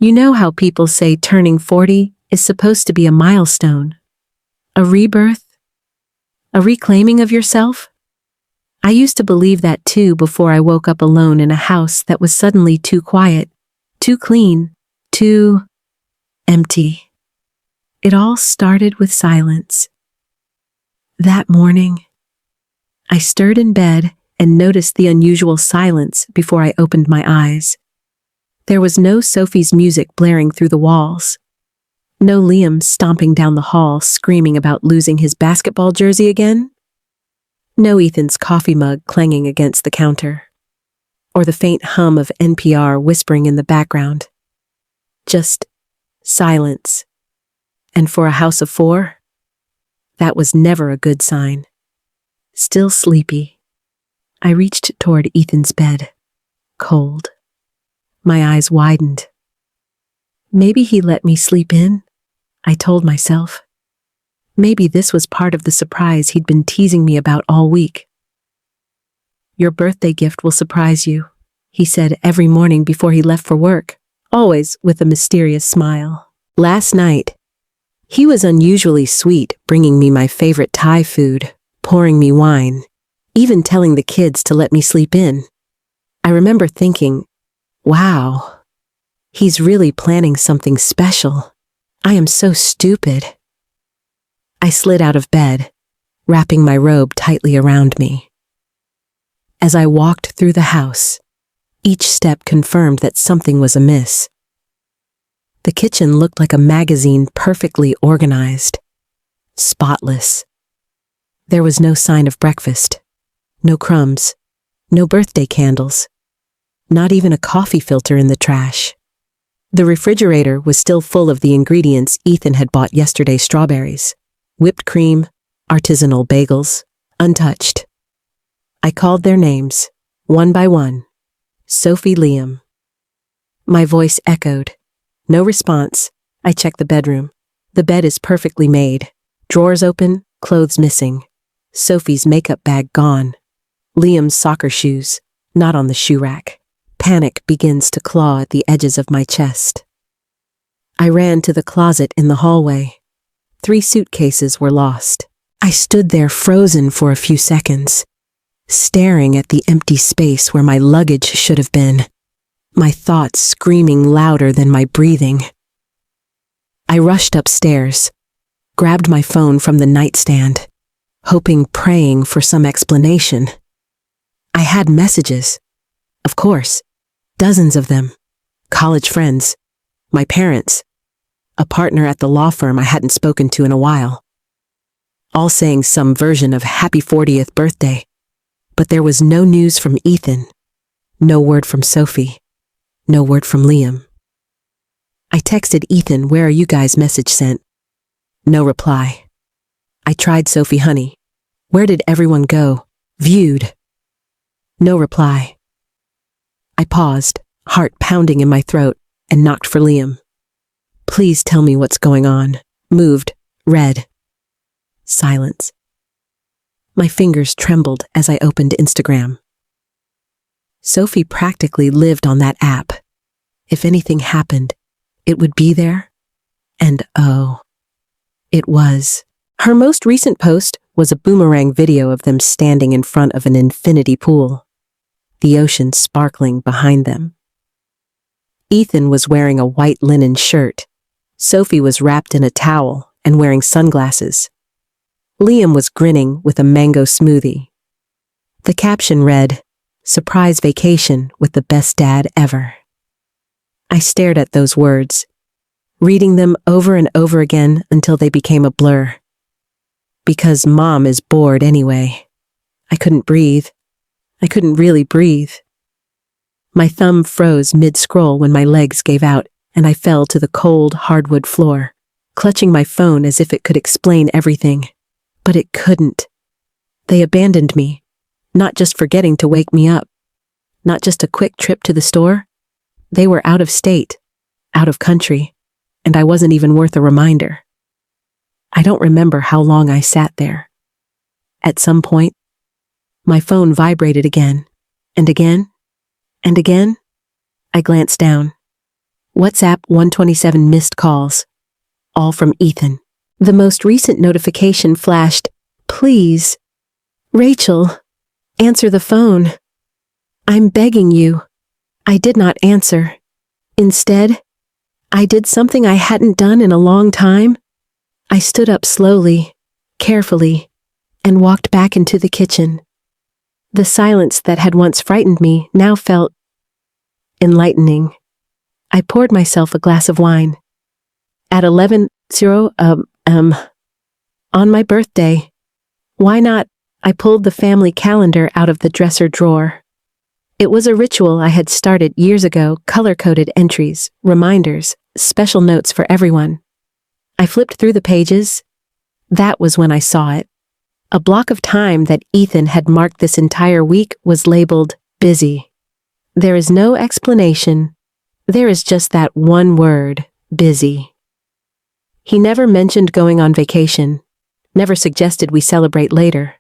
You know how people say turning 40 is supposed to be a milestone? A rebirth? A reclaiming of yourself? I used to believe that too before I woke up alone in a house that was suddenly too quiet, too clean, too empty. It all started with silence. That morning, I stirred in bed and noticed the unusual silence before I opened my eyes. There was no Sophie's music blaring through the walls. No Liam stomping down the hall screaming about losing his basketball jersey again. No Ethan's coffee mug clanging against the counter. Or the faint hum of NPR whispering in the background. Just silence. And for a house of 4, that was never a good sign. Still sleepy, I reached toward Ethan's bed, cold. My eyes widened. Maybe he let me sleep in, I told myself. Maybe this was part of the surprise he'd been teasing me about all week. Your birthday gift will surprise you, he said every morning before he left for work, always with a mysterious smile. Last night, he was unusually sweet, bringing me my favorite Thai food, pouring me wine, even telling the kids to let me sleep in. I remember thinking, wow, he's really planning something special. I am so stupid. I slid out of bed, wrapping my robe tightly around me. As I walked through the house, each step confirmed that something was amiss. The kitchen looked like a magazine perfectly organized, spotless. There was no sign of breakfast, no crumbs, no birthday candles, not even a coffee filter in the trash. The refrigerator was still full of the ingredients Ethan had bought yesterday's strawberries, whipped cream, artisanal bagels, untouched. I called their names, one by one. Sophie, Liam. My voice echoed. No response. I checked the bedroom. The bed is perfectly made. Drawers open, clothes missing. Sophie's makeup bag gone. Liam's soccer shoes, not on the shoe rack. Panic begins to claw at the edges of my chest. I ran to the closet in the hallway. 3 suitcases were lost. I stood there frozen for a few seconds, staring at the empty space where my luggage should have been, my thoughts screaming louder than my breathing. I rushed upstairs, grabbed my phone from the nightstand, praying for some explanation. I had messages, of course, dozens of them, college friends, my parents, a partner at the law firm I hadn't spoken to in a while, all saying some version of happy 40th birthday. But there was no news from Ethan, no word from Sophie, no word from Liam. I texted Ethan, "Where are you guys?" message sent. No reply. I tried Sophie, "Honey, where did everyone go?" Viewed. No reply. I paused, heart pounding in my throat, and knocked for Liam. "Please tell me what's going on." Moved, read. Silence. My fingers trembled as I opened Instagram. Sophie practically lived on that app. If anything happened, it would be there. And oh, it was. Her most recent post was a boomerang video of them standing in front of an infinity pool, the ocean sparkling behind them. Ethan was wearing a white linen shirt. Sophie was wrapped in a towel and wearing sunglasses. Liam was grinning with a mango smoothie. The caption read, "Surprise vacation with the best dad ever." I stared at those words, reading them over and over again until they became a blur. Because Mom is bored anyway. I couldn't breathe. I couldn't really breathe. My thumb froze mid-scroll when my legs gave out and I fell to the cold hardwood floor, clutching my phone as if it could explain everything. But it couldn't. They abandoned me, not just forgetting to wake me up, not just a quick trip to the store. They were out of state, out of country, and I wasn't even worth a reminder. I don't remember how long I sat there. At some point, my phone vibrated again, and again, and again. I glanced down. WhatsApp 127 missed calls. All from Ethan. The most recent notification flashed, "Please, Rachel, answer the phone. I'm begging you." I did not answer. Instead, I did something I hadn't done in a long time. I stood up slowly, carefully, and walked back into the kitchen. The silence that had once frightened me now felt enlightening. I poured myself a glass of wine. At 11:00 on my birthday. Why not? I pulled the family calendar out of the dresser drawer. It was a ritual I had started years ago, color-coded entries, reminders, special notes for everyone. I flipped through the pages. That was when I saw it. A block of time that Ethan had marked this entire week was labeled busy. There is no explanation. There is just that one word, busy. He never mentioned going on vacation, never suggested we celebrate later,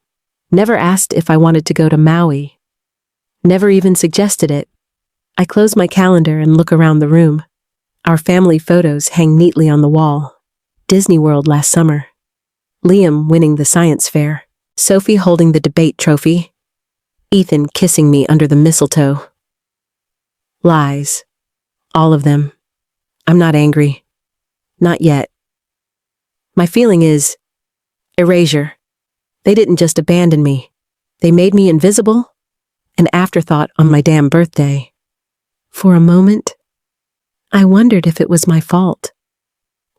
never asked if I wanted to go to Maui, never even suggested it. I close my calendar and look around the room. Our family photos hang neatly on the wall. Disney World last summer. Liam winning the science fair. Sophie holding the debate trophy. Ethan kissing me under the mistletoe. Lies. All of them. I'm not angry. Not yet. My feeling is erasure. They didn't just abandon me. They made me invisible. An afterthought on my damn birthday. For a moment, I wondered if it was my fault.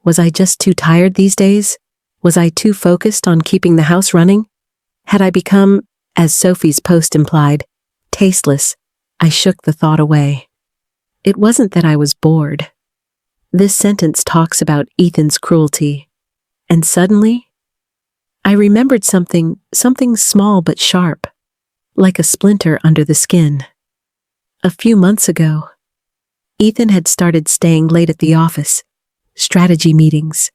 Was I just too tired these days? Was I too focused on keeping the house running? Had I become, as Sophie's post implied, tasteless? I shook the thought away. It wasn't that I was bored. This sentence talks about Ethan's cruelty. And suddenly, I remembered something small but sharp, like a splinter under the skin. A few months ago, Ethan had started staying late at the office, strategy meetings.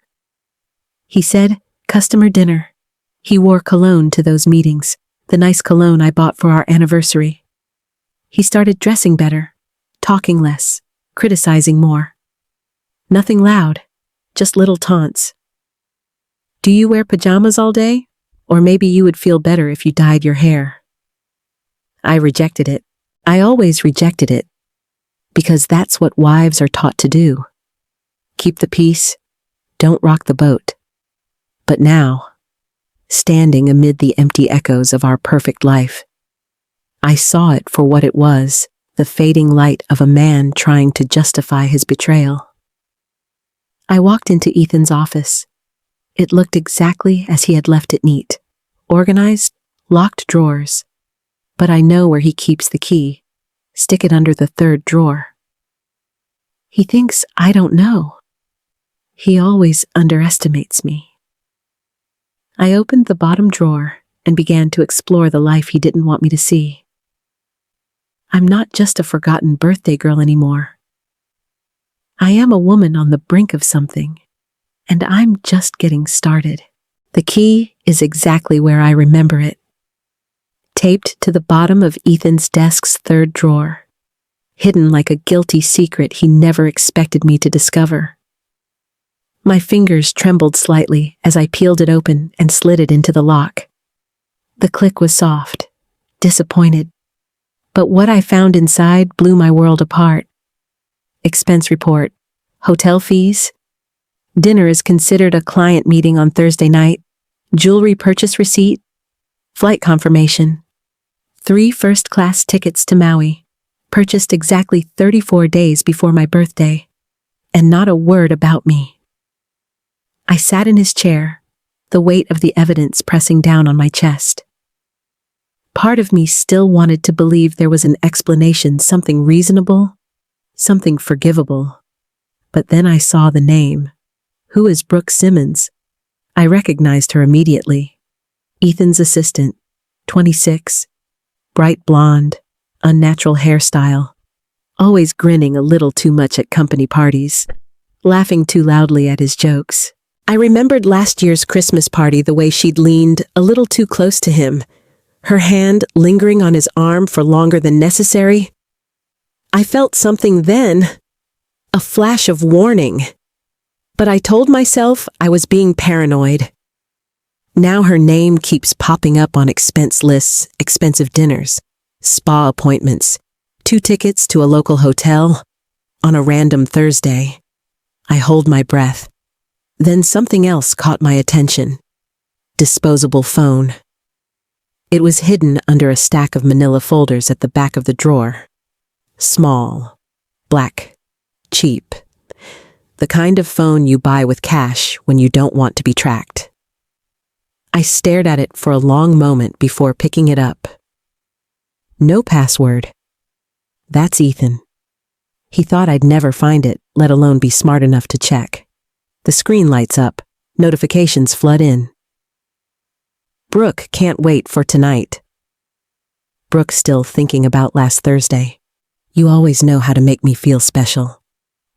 He said, customer dinner. He wore cologne to those meetings, the nice cologne I bought for our anniversary. He started dressing better, talking less, criticizing more. Nothing loud, just little taunts. Do you wear pajamas all day? Or maybe you would feel better if you dyed your hair. I rejected it. I always rejected it. Because that's what wives are taught to do. Keep the peace, don't rock the boat. But now, standing amid the empty echoes of our perfect life, I saw it for what it was, the fading light of a man trying to justify his betrayal. I walked into Ethan's office. It looked exactly as he had left it, neat, organized, locked drawers. But I know where he keeps the key. Stick it under the third drawer. He thinks I don't know. He always underestimates me. I opened the bottom drawer and began to explore the life he didn't want me to see. I'm not just a forgotten birthday girl anymore. I am a woman on the brink of something, and I'm just getting started. The key is exactly where I remember it. Taped to the bottom of Ethan's desk's third drawer, hidden like a guilty secret he never expected me to discover. My fingers trembled slightly as I peeled it open and slid it into the lock. The click was soft, disappointed, but what I found inside blew my world apart. Expense report, hotel fees, dinner is considered a client meeting on Thursday night, jewelry purchase receipt, flight confirmation, 3 first-class tickets to Maui, purchased exactly 34 days before my birthday, and not a word about me. I sat in his chair, the weight of the evidence pressing down on my chest. Part of me still wanted to believe there was an explanation, something reasonable, something forgivable. But then I saw the name. Who is Brooke Simmons? I recognized her immediately. Ethan's assistant, 26, bright blonde, unnatural hairstyle, always grinning a little too much at company parties, laughing too loudly at his jokes. I remembered last year's Christmas party, the way she'd leaned a little too close to him, her hand lingering on his arm for longer than necessary. I felt something then, A flash of warning. But I told myself I was being paranoid. Now her name keeps popping up on expense lists, expensive dinners, spa appointments, 2 tickets to a local hotel, on a random Thursday. I hold my breath. Then something else caught my attention. Disposable phone. It was hidden under a stack of manila folders at the back of the drawer. Small, black, cheap. The kind of phone you buy with cash when you don't want to be tracked. I stared at it for a long moment before picking it up. No password. That's Ethan. He thought I'd never find it, let alone be smart enough to check. The screen lights up. Notifications flood in. Brooke can't wait for tonight. Brooke's still thinking about last Thursday. You always know how to make me feel special.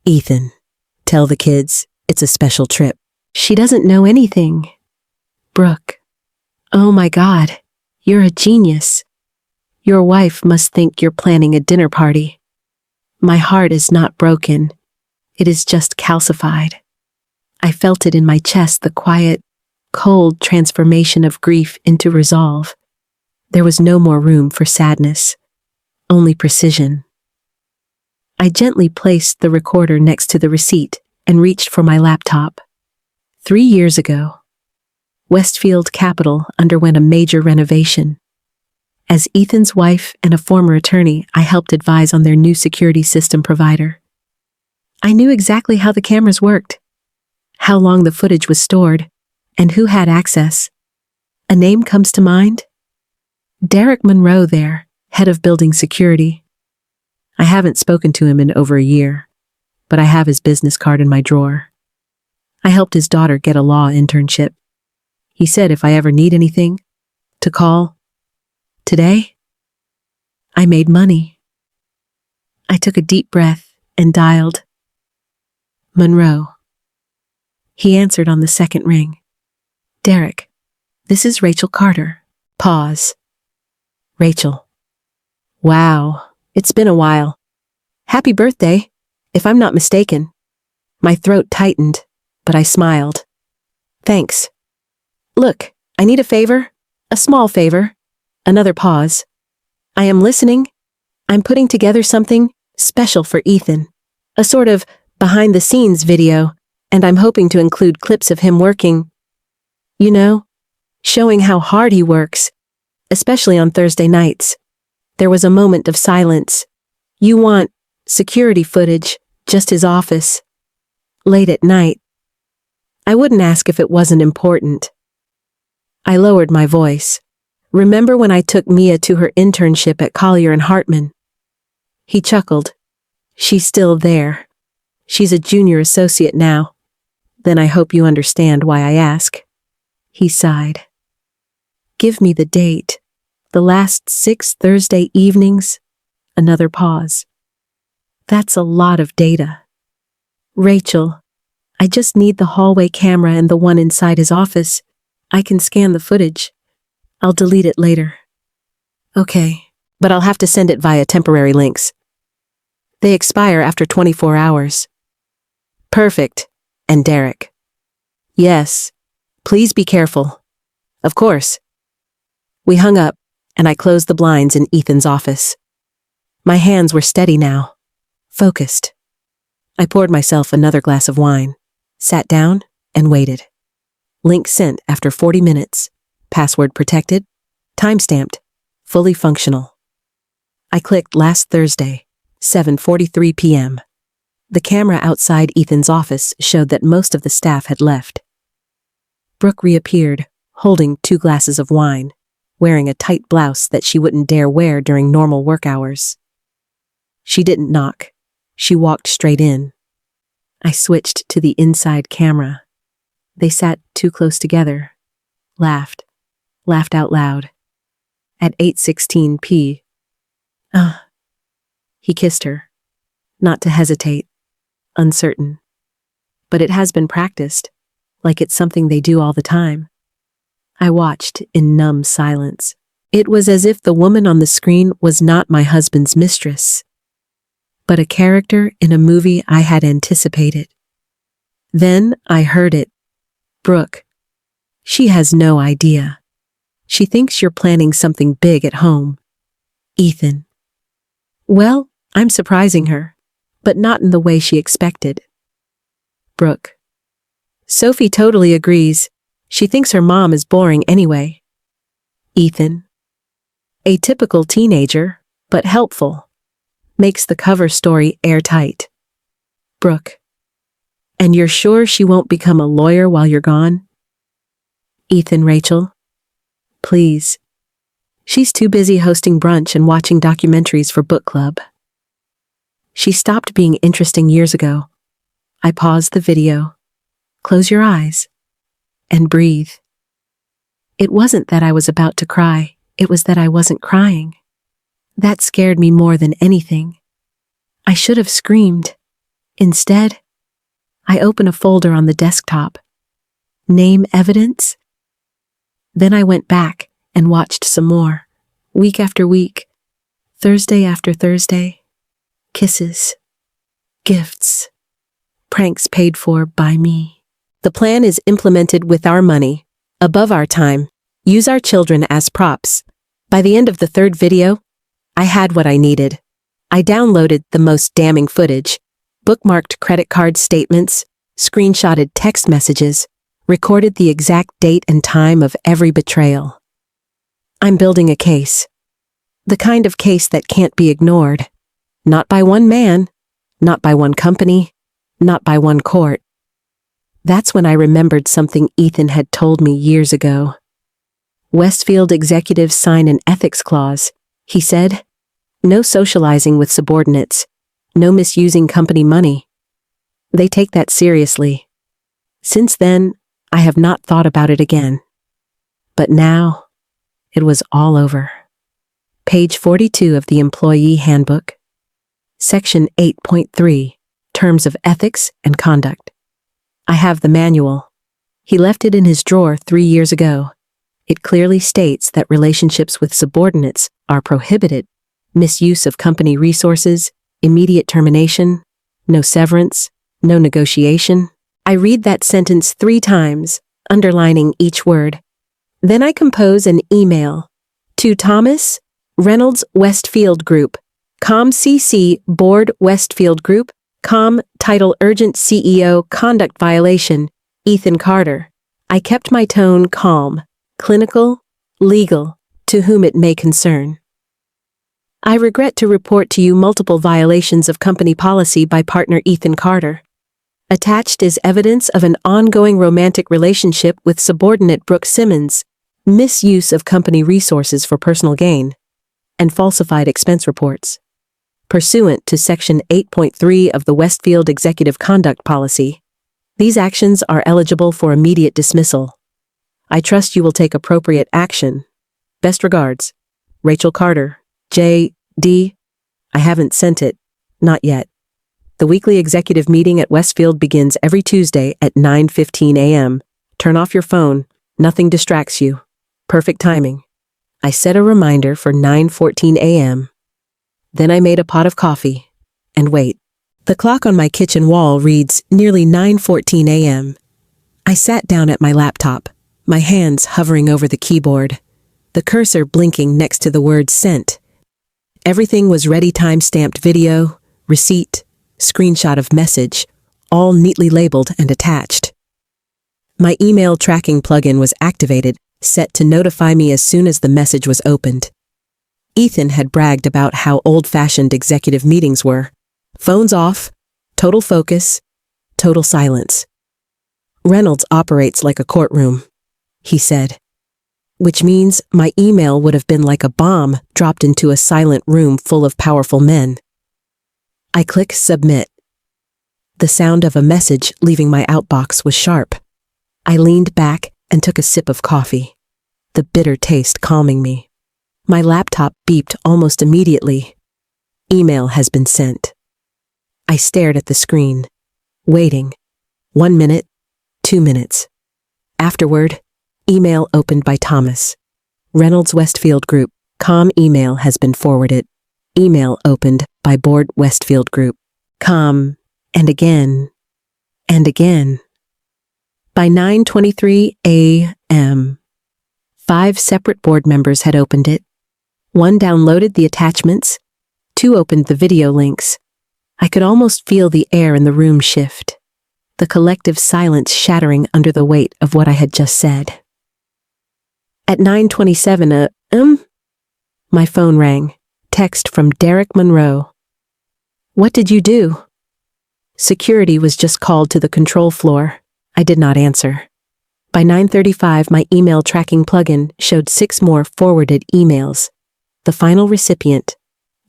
Ethan, tell the kids it's a special trip. She doesn't know anything. Brooke, oh my God, you're a genius. Your wife must think you're planning a dinner party. My heart is not broken. It is just calcified. I felt it in my chest, the quiet, cold transformation of grief into resolve. There was no more room for sadness, only precision. I gently placed the recorder next to the receipt and reached for my laptop. 3 years ago, Westfield Capital underwent a major renovation. As Ethan's wife and a former attorney, I helped advise on their new security system provider. I knew exactly how the cameras worked, how long the footage was stored, and who had access. A name comes to mind? Derek Monroe there, head of building security. I haven't spoken to him in over a year, but I have his business card in my drawer. I helped his daughter get a law internship. He said if I ever need anything, to call. Today, I made money. I took a deep breath and dialed. Monroe. He answered on the second ring. Derek, this is Rachel Carter. Pause. Rachel. Wow, it's been a while. Happy birthday, if I'm not mistaken. My throat tightened, but I smiled. Thanks. Look, I need a favor, a small favor. Another pause. I am listening. I'm putting together something special for Ethan. A sort of behind-the-scenes video, and I'm hoping to include clips of him working. You know, showing how hard he works, especially on Thursday nights. There was a moment of silence. You want security footage, just his office. Late at night. I wouldn't ask if it wasn't important. I lowered my voice. Remember when I took Mia to her internship at Collier and Hartman? He chuckled. She's still there. She's a junior associate now. Then I hope you understand why I ask. He sighed. Give me the date. The last 6 Thursday evenings. Another pause. That's a lot of data. Rachel, I just need the hallway camera and the one inside his office. I can scan the footage. I'll delete it later. Okay, but I'll have to send it via temporary links. They expire after 24 hours. Perfect. And Derek. Yes. Please be careful. Of course. We hung up, and I closed the blinds in Ethan's office. My hands were steady now, focused. I poured myself another glass of wine, sat down, and waited. Link sent after 40 minutes. Password protected, time-stamped, fully functional. I clicked last Thursday, 7:43 p.m. The camera outside Ethan's office showed that most of the staff had left. Brooke reappeared, holding 2 glasses of wine, wearing a tight blouse that she wouldn't dare wear during normal work hours. She didn't knock. She walked straight in. I switched to the inside camera. They sat too close together, laughed out loud. At 8:16 p. He kissed her, not to hesitate, uncertain. But it has been practiced, like it's something they do all the time. I watched in numb silence. It was as if the woman on the screen was not my husband's mistress. but a character in a movie I had anticipated. Then I heard it. Brooke. She has no idea. She thinks you're planning something big at home. Ethan. Well, I'm surprising her, but not in the way she expected. Brooke. Sophie totally agrees. She thinks her mom is boring anyway. Ethan. A typical teenager, but helpful. Makes the cover story airtight. Brooke. And you're sure she won't become a lawyer while you're gone? Ethan. Rachel. Please. She's too busy hosting brunch and watching documentaries for book club. She stopped being interesting years ago. I paused the video. Close your eyes. And breathe. It wasn't that I was about to cry, it was that I wasn't crying. That scared me more than anything. I should have screamed. Instead, I opened a folder on the desktop. Name evidence? Then I went back and watched some more. Week after week. Thursday after Thursday. Kisses. Gifts. Pranks paid for by me. The plan is implemented with our money. Above our time. Use our children as props. By the end of the third video, I had what I needed. I downloaded the most damning footage, bookmarked credit card statements, screenshotted text messages, recorded the exact date and time of every betrayal. I'm building a case. The kind of case that can't be ignored. Not by one man, not by one company, not by one court. That's when I remembered something Ethan had told me years ago. Westfield executives sign an ethics clause, he said. No socializing with subordinates. No misusing company money. They take that seriously. Since then, I have not thought about it again. But now, it was all over. Page 42 of the Employee Handbook. Section 8.3, Terms of Ethics and Conduct. I have the manual. He left it in his drawer 3 years ago. It clearly states that relationships with subordinates are prohibited. Misuse of company resources, immediate termination, no severance, no negotiation. I read that sentence 3 times, underlining each word. Then I compose an email to Thomas, Reynolds Westfield Group, CC Board Westfield Group, Title Urgent CEO Conduct Violation, Ethan Carter. I kept my tone calm, clinical, legal, to whom it may concern. I regret to report to you multiple violations of company policy by partner Ethan Carter. Attached is evidence of an ongoing romantic relationship with subordinate Brooke Simmons, misuse of company resources for personal gain, and falsified expense reports. Pursuant to Section 8.3 of the Westfield Executive Conduct Policy, these actions are eligible for immediate dismissal. I trust you will take appropriate action. Best regards, Rachel Carter, J.D. I haven't sent it, not yet. The weekly executive meeting at Westfield begins every Tuesday at 9:15 a.m. Turn off your phone, nothing distracts you. Perfect timing. I set a reminder for 9:14 a.m. Then I made a pot of coffee, and wait. The clock on my kitchen wall reads nearly 9:14 a.m. I sat down at my laptop, my hands hovering over the keyboard, the cursor blinking next to the word sent. Everything was ready, time-stamped video, receipt, screenshot of message, all neatly labeled and attached. My email tracking plugin was activated, set to notify me as soon as the message was opened. Ethan had bragged about how old-fashioned executive meetings were. Phones off, total focus, total silence. Reynolds operates like a courtroom, he said. Which means my email would have been like a bomb dropped into a silent room full of powerful men. I click submit. The sound of a message leaving my outbox was sharp. I leaned back and took a sip of coffee, the bitter taste calming me. My laptop beeped almost immediately. Email has been sent. I stared at the screen, waiting. 1 minute, 2 minutes. Afterward, email opened by Thomas. Reynolds Westfield Group, email has been forwarded. email opened by board Westfield Group. Com, and again, and again. By 9:23 a.m., 5 separate board members had opened it. 1 downloaded the attachments, 2 opened the video links. I could almost feel the air in the room shift, the collective silence shattering under the weight of what I had just said. At 9:27 my phone rang. Text from Derek Monroe. "What did you do?" Security was just called to the control floor. I did not answer. By 9:35, my email tracking plugin showed 6 more forwarded emails. The final recipient,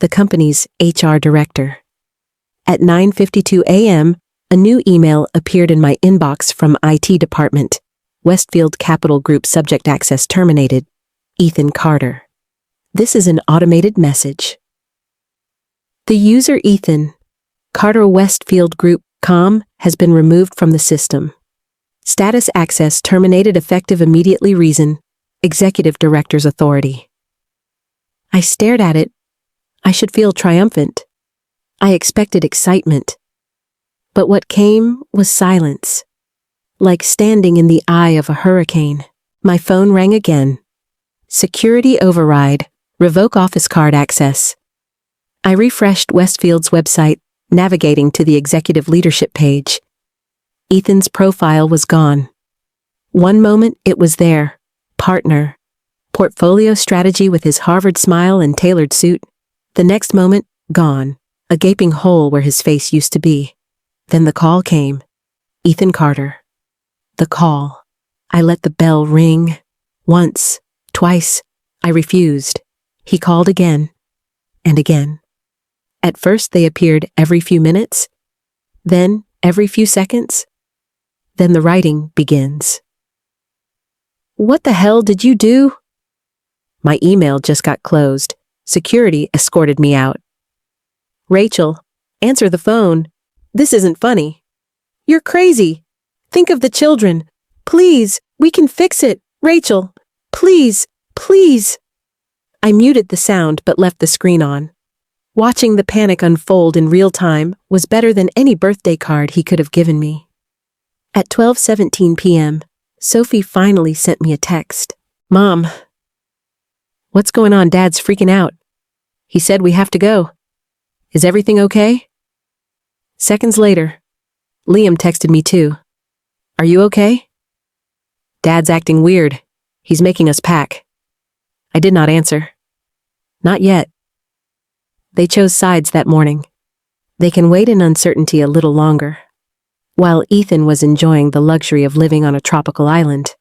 the company's HR director. At 9:52 a.m., a new email appeared in my inbox from IT department. Westfield Capital Group subject access terminated. Ethan Carter. This is an automated message. The user Ethan Carter Westfield Group com has been removed from the system. Status access terminated effective immediately. Reason: Executive Director's authority. I stared at it. I should feel triumphant. I expected excitement. But what came was silence. Like standing in the eye of a hurricane. My phone rang again. Security override. Revoke office card access. I refreshed Westfield's website, navigating to the executive leadership page. Ethan's profile was gone. One moment it was there, partner, portfolio strategy with his Harvard smile and tailored suit. The next moment, gone, a gaping hole where his face used to be. Then the call came. Ethan Carter. The call. I let the bell ring. Once, twice, I refused. He called again, and again. At first they appeared every few minutes, then every few seconds. Then the writing begins. "What the hell did you do?" My email just got closed. Security escorted me out. "Rachel, answer the phone. This isn't funny. You're crazy. Think of the children. Please, we can fix it. Rachel, please, please." I muted the sound but left the screen on. Watching the panic unfold in real time was better than any birthday card he could have given me. At 12:17 p.m., Sophie finally sent me a text. "Mom, what's going on? Dad's freaking out. He said we have to go. Is everything okay?" Seconds later, Liam texted me too. "Are you okay?" "Dad's acting weird. He's making us pack." I did not answer. Not yet. They chose sides that morning. They can wait in uncertainty a little longer. While Ethan was enjoying the luxury of living on a tropical island,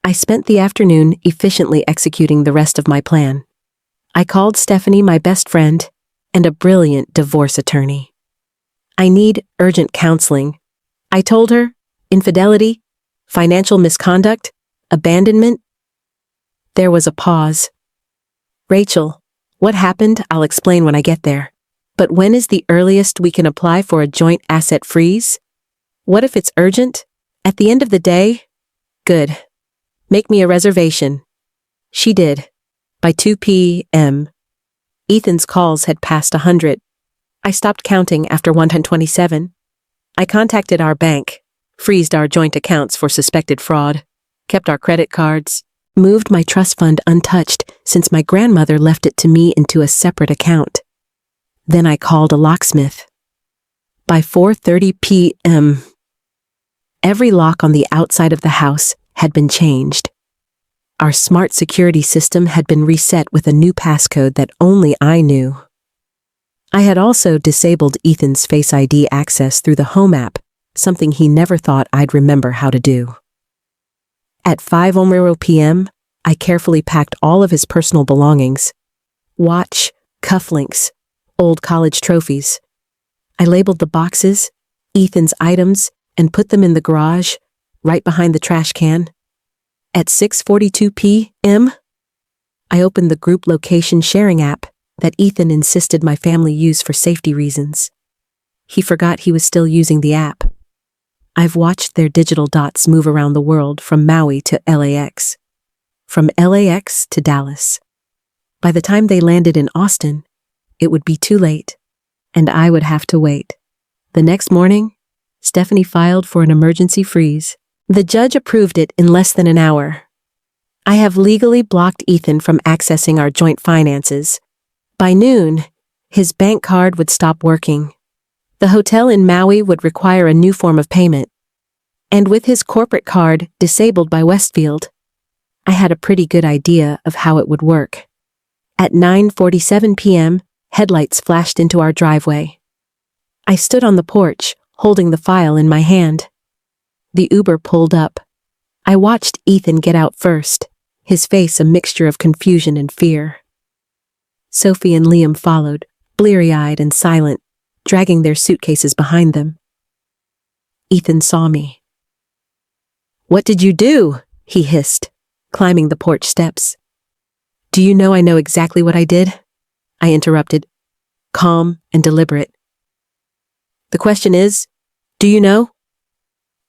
I spent the afternoon efficiently executing the rest of my plan. I called Stephanie, my best friend, and a brilliant divorce attorney. "I need urgent counseling." I told her. Infidelity, financial misconduct, abandonment. There was a pause. "Rachel, what happened? I'll explain when I get there. But when is the earliest we can apply for a joint asset freeze? What if it's urgent? At the end of the day?" "Good. Make me a reservation." She did. By 2 p.m., Ethan's calls had passed 100. I stopped counting after 127. I contacted our bank, freezed our joint accounts for suspected fraud, kept our credit cards, moved my trust fund untouched since my grandmother left it to me into a separate account. Then I called a locksmith. By 4:30 p.m., every lock on the outside of the house had been changed. Our smart security system had been reset with a new passcode that only I knew. I had also disabled Ethan's Face ID access through the Home app, something he never thought I'd remember how to do. At 5:00 p.m., I carefully packed all of his personal belongings: watch, cufflinks, old college trophies. I labeled the boxes, Ethan's items, and put them in the garage, right behind the trash can. At 6:42 p.m., I opened the group location sharing app that Ethan insisted my family use for safety reasons. He forgot he was still using the app. I've watched their digital dots move around the world from Maui to LAX. From LAX to Dallas. By the time they landed in Austin, it would be too late, and I would have to wait. The next morning, Stephanie filed for an emergency freeze. The judge approved it in less than an hour. I have legally blocked Ethan from accessing our joint finances. By noon, his bank card would stop working. The hotel in Maui would require a new form of payment. And with his corporate card disabled by Westfield, I had a pretty good idea of how it would work. At 9:47 p.m., headlights flashed into our driveway. I stood on the porch, holding the file in my hand. The Uber pulled up. I watched Ethan get out first, his face a mixture of confusion and fear. Sophie and Liam followed, bleary-eyed and silent, dragging their suitcases behind them. Ethan saw me. "What did you do?" he hissed, climbing the porch steps. "Do you know I know exactly what I did?" I interrupted, calm and deliberate. "The question is, do you know?"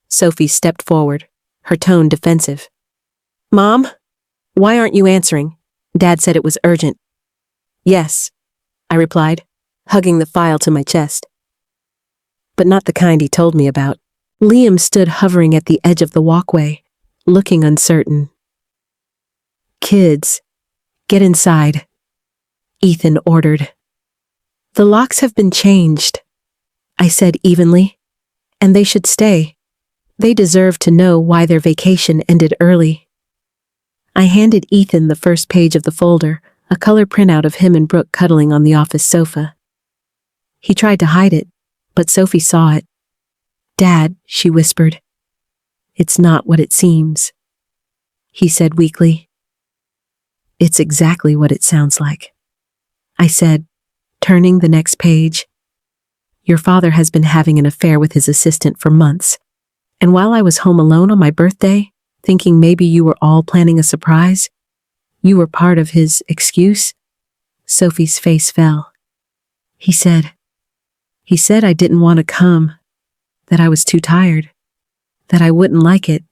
Sophie stepped forward, her tone defensive. "Mom, why aren't you answering? Dad said it was urgent." "Yes," I replied, hugging the file to my chest. "But not the kind he told me about." Liam stood hovering at the edge of the walkway, looking uncertain. "Kids, get inside," Ethan ordered. "The locks have been changed," I said evenly, "and they should stay. They deserve to know why their vacation ended early." I handed Ethan the first page of the folder, a color printout of him and Brooke cuddling on the office sofa. He tried to hide it, but Sophie saw it. "Dad," she whispered. "It's not what it seems," he said weakly. "It's exactly what it sounds like," I said, turning the next page. "Your father has been having an affair with his assistant for months, and while I was home alone on my birthday, thinking maybe you were all planning a surprise, you were part of his excuse." Sophie's face fell. He said I didn't want to come, that I was too tired, that I wouldn't like it."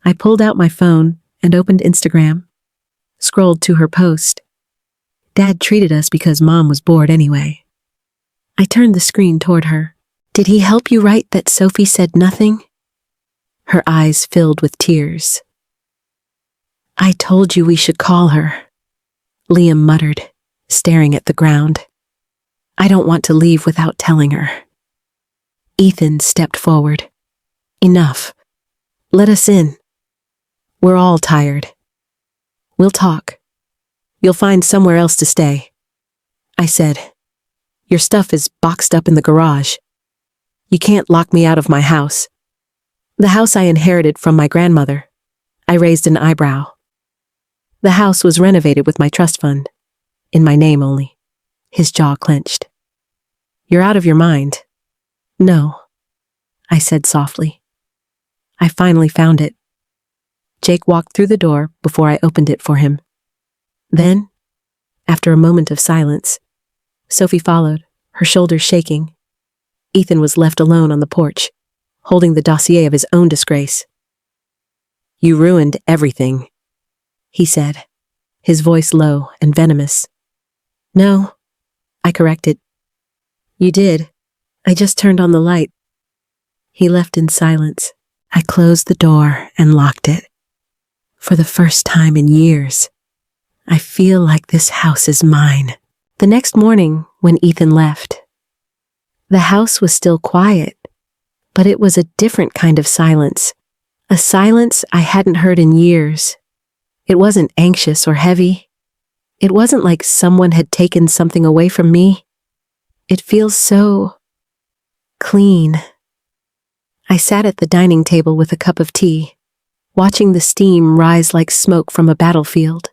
I pulled out my phone and opened Instagram, scrolled to her post. "Dad treated us because Mom was bored anyway." I turned the screen toward her. "Did he help you write that Sophie said nothing?" Her eyes filled with tears. "I told you we should call her," Liam muttered, staring at the ground. "I don't want to leave without telling her." Ethan stepped forward. "Enough. Let us in. We're all tired. We'll talk. You'll find somewhere else to stay," I said. "Your stuff is boxed up in the garage. You can't lock me out of my house." "The house I inherited from my grandmother." I raised an eyebrow. "The house was renovated with my trust fund. In my name only." His jaw clenched. "You're out of your mind." "No," I said softly. "I finally found it." Jake walked through the door before I opened it for him. Then, after a moment of silence, Sophie followed, her shoulders shaking. Ethan was left alone on the porch, holding the dossier of his own disgrace. "You ruined everything," he said, his voice low and venomous. "No," I corrected. "You did. I just turned on the light." He left in silence. I closed the door and locked it. For the first time in years, I feel like this house is mine. The next morning, when Ethan left, the house was still quiet, but it was a different kind of silence, a silence I hadn't heard in years. It wasn't anxious or heavy. It wasn't like someone had taken something away from me. It feels so clean. I sat at the dining table with a cup of tea, watching the steam rise like smoke from a battlefield.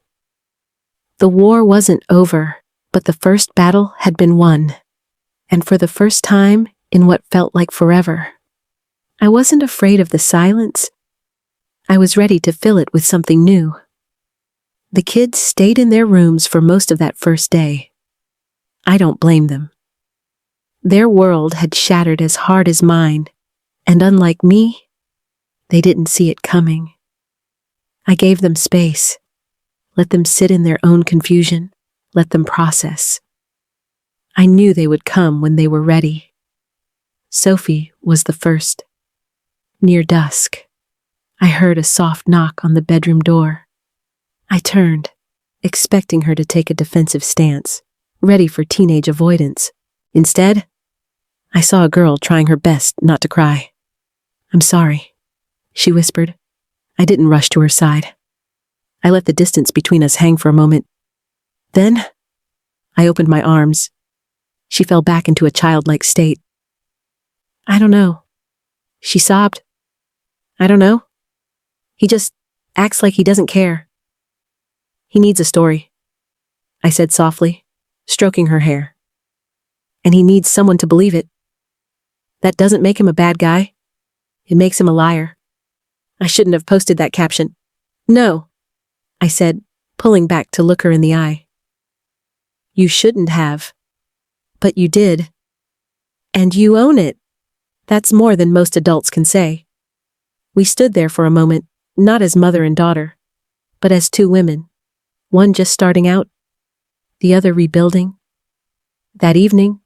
The war wasn't over, but the first battle had been won, and for the first time in what felt like forever. I wasn't afraid of the silence. I was ready to fill it with something new. The kids stayed in their rooms for most of that first day. I don't blame them. Their world had shattered as hard as mine, and unlike me, they didn't see it coming. I gave them space. Let them sit in their own confusion. Let them process. I knew they would come when they were ready. Sophie was the first. Near dusk, I heard a soft knock on the bedroom door. I turned, expecting her to take a defensive stance, ready for teenage avoidance. Instead, I saw a girl trying her best not to cry. "I'm sorry," she whispered. I didn't rush to her side. I let the distance between us hang for a moment. Then, I opened my arms. She fell back into a childlike state. "I don't know," she sobbed. "I don't know. He just acts like he doesn't care. He needs a story," I said softly, stroking her hair. "And he needs someone to believe it. That doesn't make him a bad guy. It makes him a liar. I shouldn't have posted that caption." "No," I said, pulling back to look her in the eye. "You shouldn't have. But you did. And you own it. That's more than most adults can say." We stood there for a moment, not as mother and daughter, but as two women, one just starting out, the other rebuilding. That evening,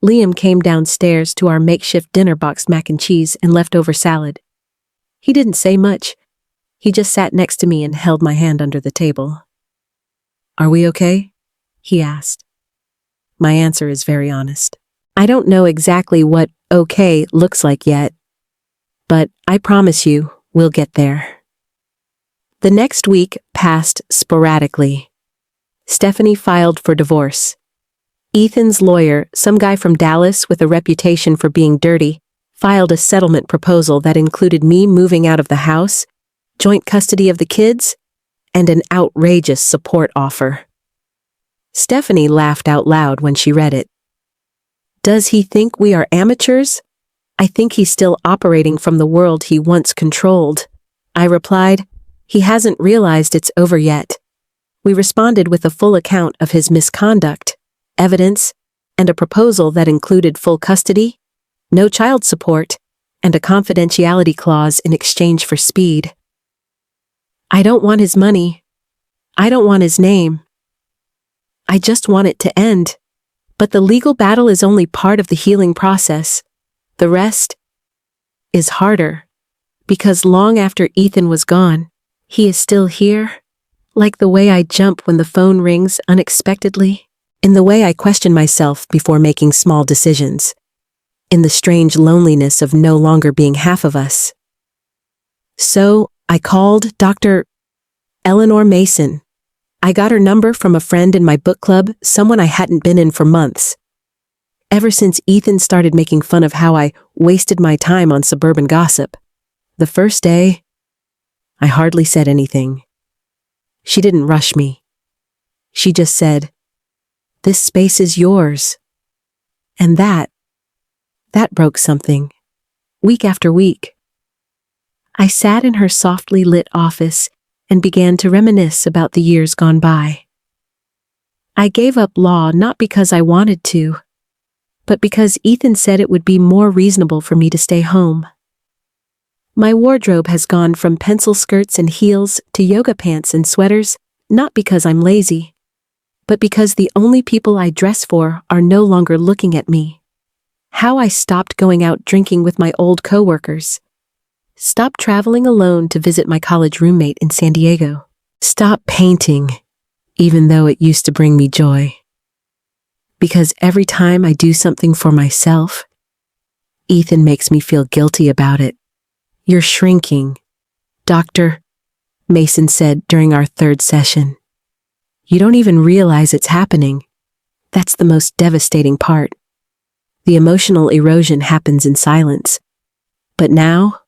Liam came downstairs to our makeshift dinner box mac and cheese and leftover salad. He didn't say much. He just sat next to me and held my hand under the table. "Are we okay?" he asked. My answer is very honest. I don't know exactly what okay looks like yet, but I promise you we'll get there. The next week passed sporadically. Stephanie filed for divorce. Ethan's lawyer, some guy from Dallas with a reputation for being dirty, filed a settlement proposal that included me moving out of the house, joint custody of the kids, and an outrageous support offer. Stephanie laughed out loud when she read it. "Does he think we are amateurs? I think he's still operating from the world he once controlled," I replied. "He hasn't realized it's over yet." We responded with a full account of his misconduct, evidence, and a proposal that included full custody, no child support, and a confidentiality clause in exchange for speed. "I don't want his money. I don't want his name. I just want it to end. But the legal battle is only part of the healing process. The rest is harder. Because long after Ethan was gone, he is still here. Like the way I jump when the phone rings unexpectedly. In the way I question myself before making small decisions. In the strange loneliness of no longer being half of us. So, I called Dr. Eleanor Mason. I got her number from a friend in my book club, someone I hadn't been in for months. Ever since Ethan started making fun of how I wasted my time on suburban gossip. The first day, I hardly said anything. She didn't rush me. She just said, "This space is yours." And that broke something. Week after week. I sat in her softly lit office and began to reminisce about the years gone by. I gave up law not because I wanted to, but because Ethan said it would be more reasonable for me to stay home. My wardrobe has gone from pencil skirts and heels to yoga pants and sweaters, not because I'm lazy, but because the only people I dress for are no longer looking at me. How I stopped going out drinking with my old coworkers. Stopped traveling alone to visit my college roommate in San Diego. Stopped painting, even though it used to bring me joy. Because every time I do something for myself, Ethan makes me feel guilty about it. "You're shrinking," Dr. Mason said during our third session. "You don't even realize it's happening. That's the most devastating part. The emotional erosion happens in silence. But now,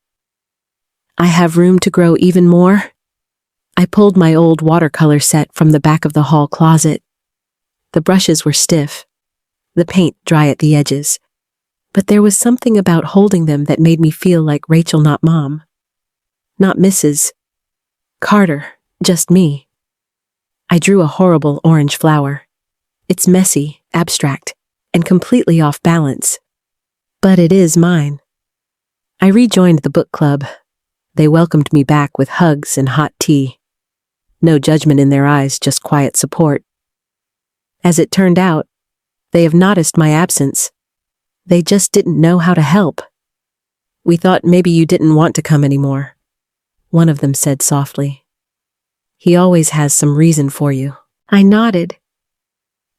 I have room to grow even more." I pulled my old watercolor set from the back of the hall closet. The brushes were stiff, the paint dry at the edges, but there was something about holding them that made me feel like Rachel, not Mom. Not Mrs. Carter, just me. I drew a horrible orange flower. It's messy, abstract, and completely off balance. But it is mine. I rejoined the book club. They welcomed me back with hugs and hot tea. No judgment in their eyes, just quiet support. As it turned out, They have noticed my absence. They just didn't know how to help. We thought maybe you didn't want to come anymore, one of them said softly. He always has some reason for you. I nodded.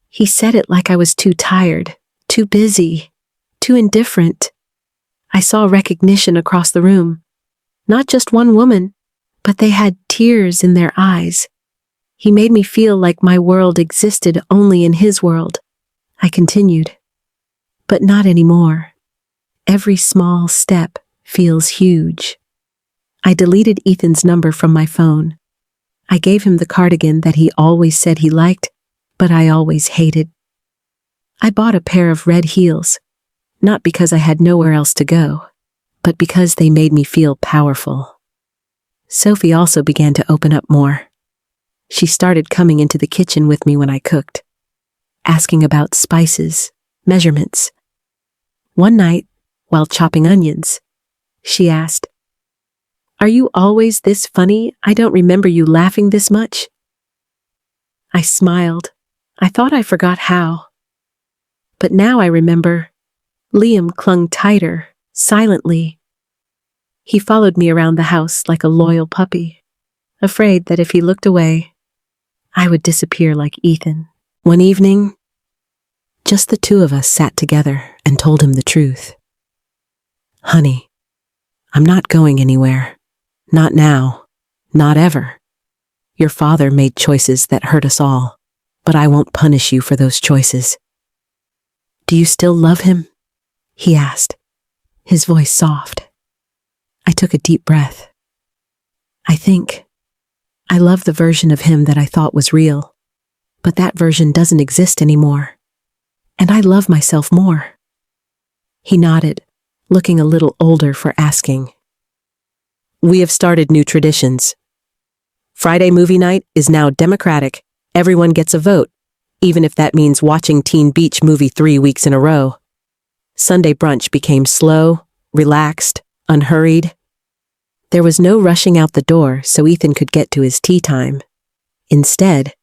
He said it like I was too tired, too busy, too indifferent. I saw recognition across the room. Not just one woman, but they had tears in their eyes. He made me feel like my world existed only in his world. I continued. But not anymore. Every small step feels huge. I deleted Ethan's number from my phone. I gave him the cardigan that he always said he liked, but I always hated. I bought a pair of red heels, not because I had nowhere else to go, but because they made me feel powerful. Sophie also began to open up more. She started coming into the kitchen with me when I cooked, asking about spices, measurements. One night, while chopping onions, she asked, "Are you always this funny? I don't remember you laughing this much." I smiled. I thought I forgot how. But now I remember. Liam clung tighter, silently. He followed me around the house like a loyal puppy, afraid that if he looked away, I would disappear like Ethan. One evening, just the two of us sat together and told him the truth. "Honey, I'm not going anywhere. Not now. Not ever. Your father made choices that hurt us all, but I won't punish you for those choices." "Do you still love him?" he asked, his voice soft. I took a deep breath. I think I love the version of him that I thought was real, but that version doesn't exist anymore, and I love myself more. He nodded, looking a little older for asking. "We have started new traditions. Friday movie night is now democratic. Everyone gets a vote, even if that means watching Teen Beach Movie 3 weeks in a row. Sunday brunch became slow, relaxed, unhurried. There was no rushing out the door so Ethan could get to his tea time. Instead,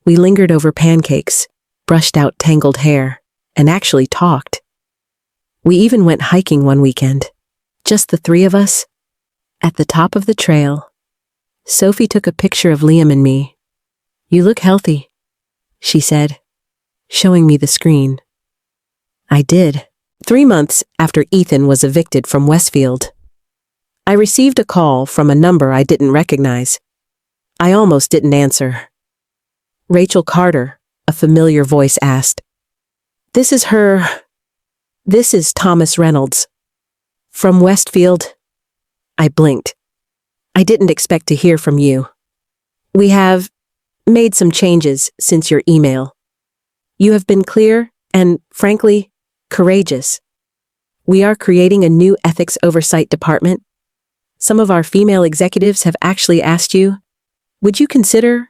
we lingered over pancakes, brushed out tangled hair, and actually talked. We even went hiking one weekend, just the three of us. At the top of the trail, Sophie took a picture of Liam and me. "You look healthy," she said, showing me the screen. I did. 3 months after Ethan was evicted from Westfield, I received a call from a number I didn't recognize. I almost didn't answer. "Rachel Carter," a familiar voice asked. This is Thomas Reynolds. "From Westfield?" I blinked. "I didn't expect to hear from you. We have made some changes since your email. You have been clear and, frankly, courageous. We are creating a new ethics oversight department. Some of our female executives have actually asked you, would you consider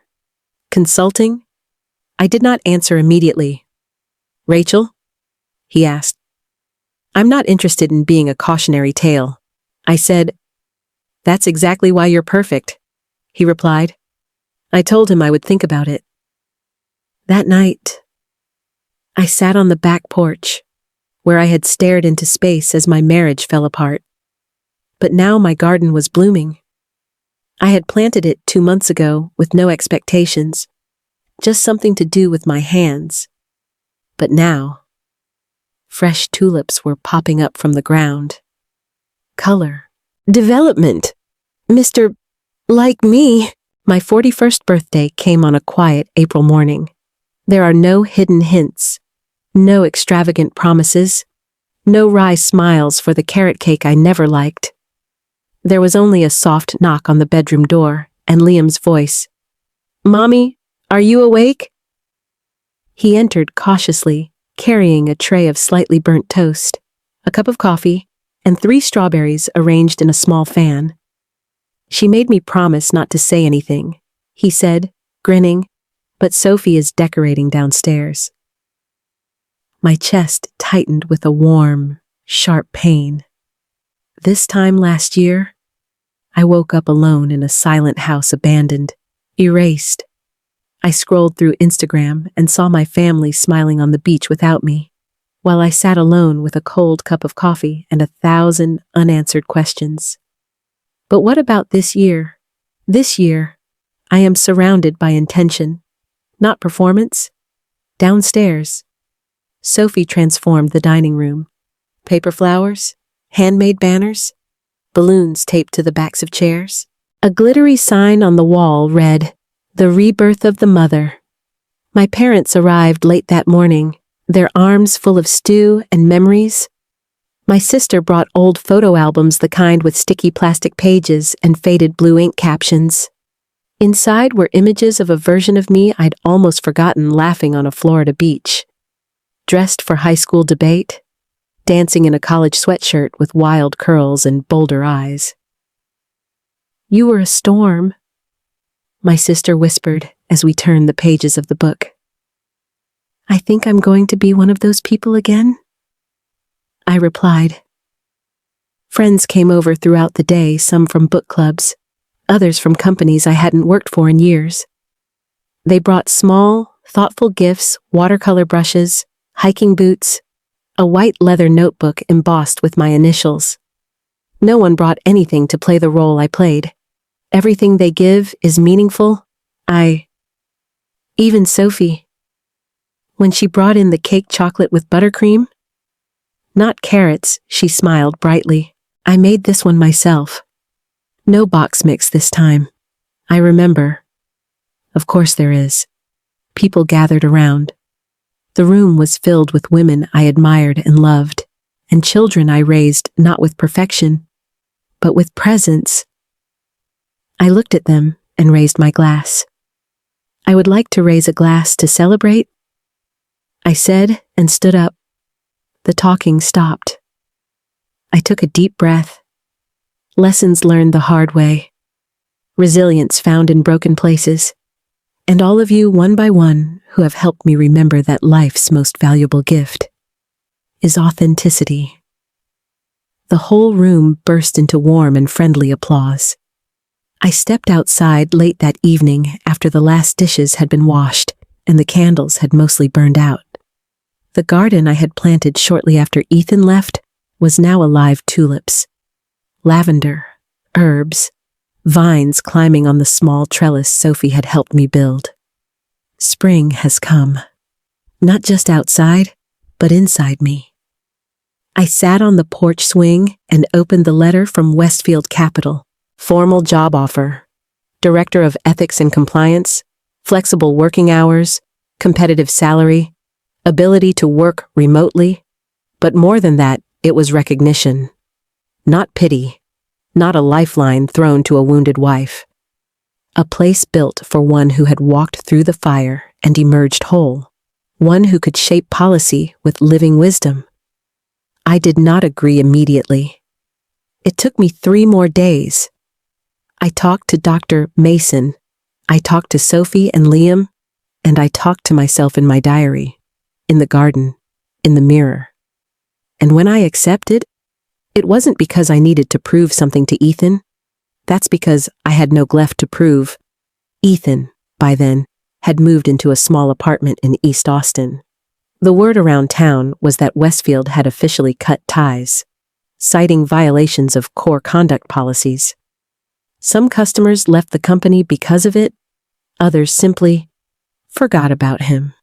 consulting?" I did not answer immediately. "Rachel?" he asked. "I'm not interested in being a cautionary tale," I said. "That's exactly why you're perfect," he replied. I told him I would think about it. That night, I sat on the back porch, where I had stared into space as my marriage fell apart. But now my garden was blooming. I had planted it 2 months ago with no expectations, just something to do with my hands. But now, fresh tulips were popping up from the ground. Color. Development. Mr. Like me. My 41st birthday came on a quiet April morning. There are no hidden hints, no extravagant promises, no wry smiles for the carrot cake I never liked. There was only a soft knock on the bedroom door and Liam's voice. "Mommy, are you awake?" He entered cautiously, carrying a tray of slightly burnt toast, a cup of coffee, and 3 strawberries arranged in a small fan. "She made me promise not to say anything," he said, grinning, "but Sophie is decorating downstairs." My chest tightened with a warm, sharp pain. This time last year, I woke up alone in a silent house abandoned, erased. I scrolled through Instagram and saw my family smiling on the beach without me, while I sat alone with a cold cup of coffee and 1,000 unanswered questions. But what about this year? This year, I am surrounded by intention, not performance. Downstairs, Sophie transformed the dining room. Paper flowers, handmade banners, balloons taped to the backs of chairs. A glittery sign on the wall read, "The Rebirth of the Mother." My parents arrived late that morning, their arms full of stew and memories. My sister brought old photo albums, the kind with sticky plastic pages and faded blue ink captions. Inside were images of a version of me I'd almost forgotten, laughing on a Florida beach, dressed for high school debate, dancing in a college sweatshirt with wild curls and bolder eyes. "You were a storm," my sister whispered as we turned the pages of the book. "I think I'm going to be one of those people again," I replied. Friends came over throughout the day, some from book clubs, others from companies I hadn't worked for in years. They brought small, thoughtful gifts, watercolor brushes, hiking boots, a white leather notebook embossed with my initials. No one brought anything to play the role I played. Everything they give is meaningful. Even Sophie. When she brought in the cake chocolate with buttercream, "Not carrots," she smiled brightly. "I made this one myself. No box mix this time." I remember. Of course there is. People gathered around. The room was filled with women I admired and loved, and children I raised not with perfection, but with presence. I looked at them and raised my glass. "I would like to raise a glass to celebrate," I said, and stood up. The talking stopped. I took a deep breath. Lessons learned the hard way. Resilience found in broken places. And all of you, one by one, who have helped me remember that life's most valuable gift is authenticity. The whole room burst into warm and friendly applause. I stepped outside late that evening after the last dishes had been washed and the candles had mostly burned out. The garden I had planted shortly after Ethan left was now alive: tulips, lavender, herbs, vines climbing on the small trellis Sophie had helped me build. Spring has come, not just outside, but inside me. I sat on the porch swing and opened the letter from Westfield Capital. Formal job offer, Director of Ethics and Compliance, flexible working hours, competitive salary, ability to work remotely. But more than that, it was recognition. Not pity, not a lifeline thrown to a wounded wife. A place built for one who had walked through the fire and emerged whole. One who could shape policy with living wisdom. I did not agree immediately. It took me 3 more days. I talked to Dr. Mason, I talked to Sophie and Liam, and I talked to myself in my diary, in the garden, in the mirror. And when I accepted, it wasn't because I needed to prove something to Ethan. That's because I had no left to prove. Ethan, by then, had moved into a small apartment in East Austin. The word around town was that Westfield had officially cut ties, citing violations of core conduct policies. Some customers left the company because of it, others simply forgot about him.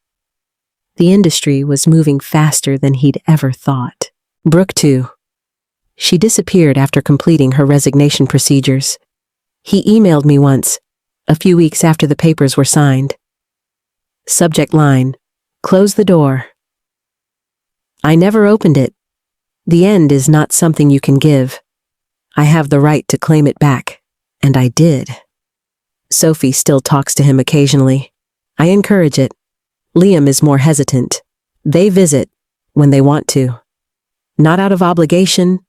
The industry was moving faster than he'd ever thought. Brooke, too. She disappeared after completing her resignation procedures. He emailed me once, a few weeks after the papers were signed. Subject line, "Close the door." I never opened it. The end is not something you can give. I have the right to claim it back. And I did. Sophie still talks to him occasionally. I encourage it. Liam is more hesitant. They visit when they want to. Not out of obligation,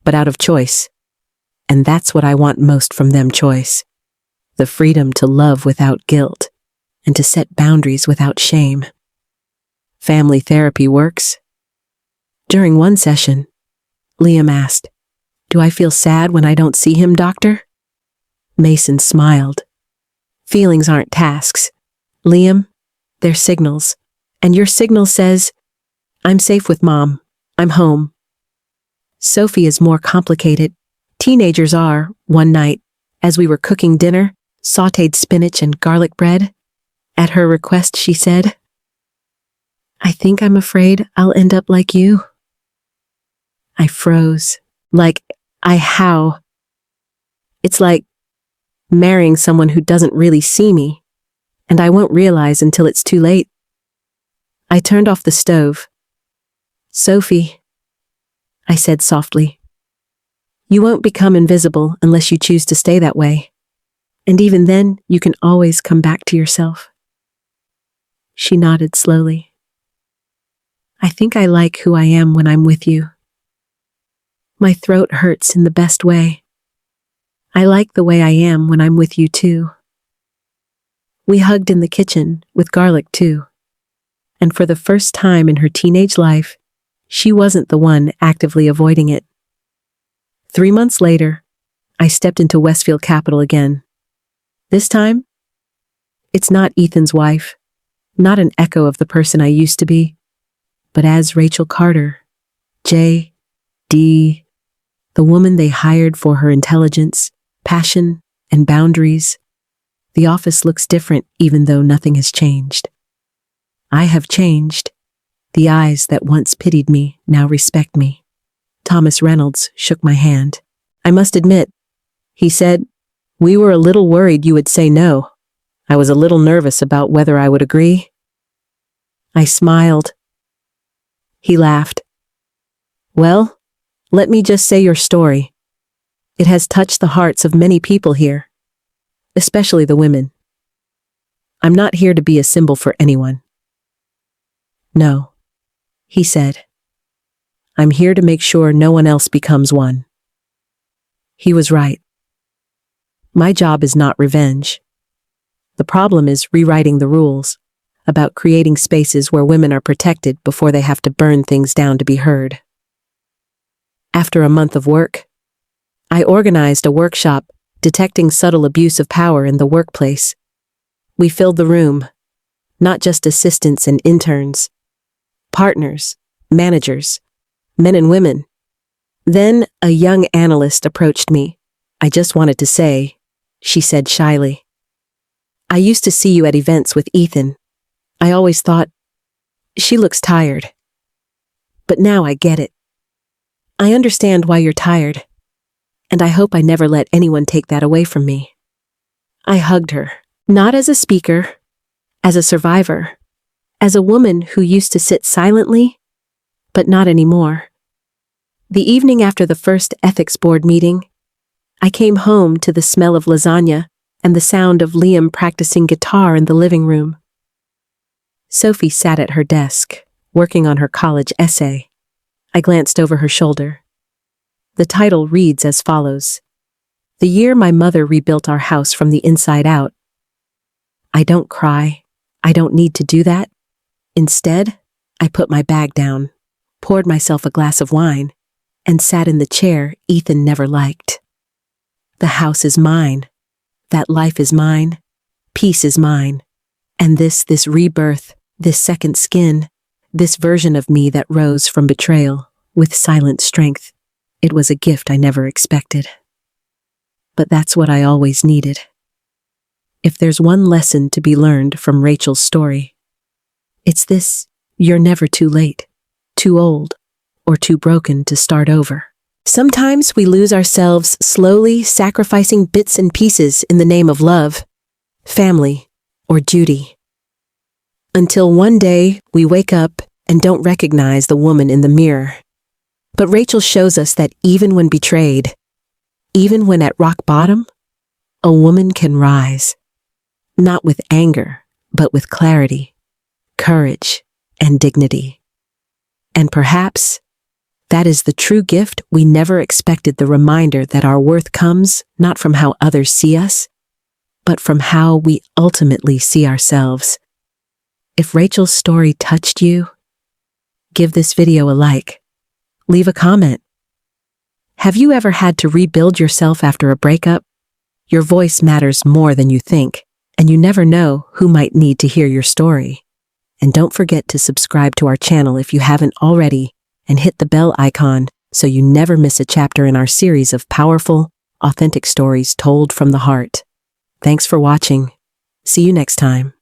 but out of choice. And that's what I want most from them: choice. The freedom to love without guilt, and to set boundaries without shame. Family therapy works. During one session, Liam asked, "Do I feel sad when I don't see him, doctor?" Mason smiled. "Feelings aren't tasks. Liam, they're signals. And your signal says, I'm safe with Mom. I'm home. Sophie is more complicated. Teenagers are, one night, as we were cooking dinner, sautéed spinach and garlic bread. At her request, she said, I think I'm afraid I'll end up like you. I froze. How? It's like marrying someone who doesn't really see me, and I won't realize until it's too late. I turned off the stove. Sophie, I said softly, you won't become invisible unless you choose to stay that way. And even then, you can always come back to yourself. She nodded slowly. I think I like who I am when I'm with you. My throat hurts in the best way. I like the way I am when I'm with you too. We hugged in the kitchen, with garlic too. And for the first time in her teenage life, she wasn't the one actively avoiding it. 3 months later, I stepped into Westfield Capital again. This time, it's not Ethan's wife, not an echo of the person I used to be, but as Rachel Carter, J.D., the woman they hired for her intelligence, passion, and boundaries. The office looks different even though nothing has changed. I have changed. The eyes that once pitied me now respect me. Thomas Reynolds shook my hand. I must admit, he said, we were a little worried you would say no. I was a little nervous about whether I would agree. I smiled. He laughed. Well, let me just say your story. It has touched the hearts of many people here, especially the women. I'm not here to be a symbol for anyone. No, he said. I'm here to make sure no one else becomes one. He was right. My job is not revenge. The problem is rewriting the rules, about creating spaces where women are protected before they have to burn things down to be heard. After a month of work, I organized a workshop detecting subtle abuse of power in the workplace. We filled the room, not just assistants and interns, partners, managers, men and women. Then a young analyst approached me. I just wanted to say, she said shyly, I used to see you at events with Ethan. I always thought, she looks tired. But now I get it. I understand why you're tired, and I hope I never let anyone take that away from me. I hugged her, not as a speaker, as a survivor, as a woman who used to sit silently, but not anymore. The evening after the first ethics board meeting, I came home to the smell of lasagna and the sound of Liam practicing guitar in the living room. Sophie sat at her desk, working on her college essay. I glanced over her shoulder. The title reads as follows: The Year My Mother Rebuilt Our House from the Inside Out. I don't cry. I don't need to do that. Instead, I put my bag down, poured myself a glass of wine, and sat in the chair Ethan never liked. The house is mine. That life is mine. Peace is mine. And this rebirth, this second skin, this version of me that rose from betrayal with silent strength, it was a gift I never expected. But that's what I always needed. If there's one lesson to be learned from Rachel's story, it's this: you're never too late, too old, or too broken to start over. Sometimes we lose ourselves slowly, sacrificing bits and pieces in the name of love, family, or duty. Until one day we wake up and don't recognize the woman in the mirror. But Rachel shows us that even when betrayed, even when at rock bottom, a woman can rise, not with anger, but with clarity, courage, and dignity. And perhaps that is the true gift we never expected, the reminder that our worth comes not from how others see us, but from how we ultimately see ourselves. If Rachel's story touched you, give this video a like. Leave a comment. Have you ever had to rebuild yourself after a breakup? Your voice matters more than you think. And you never know who might need to hear your story. And don't forget to subscribe to our channel if you haven't already, and hit the bell icon so you never miss a chapter in our series of powerful, authentic stories told from the heart. Thanks for watching. See you next time.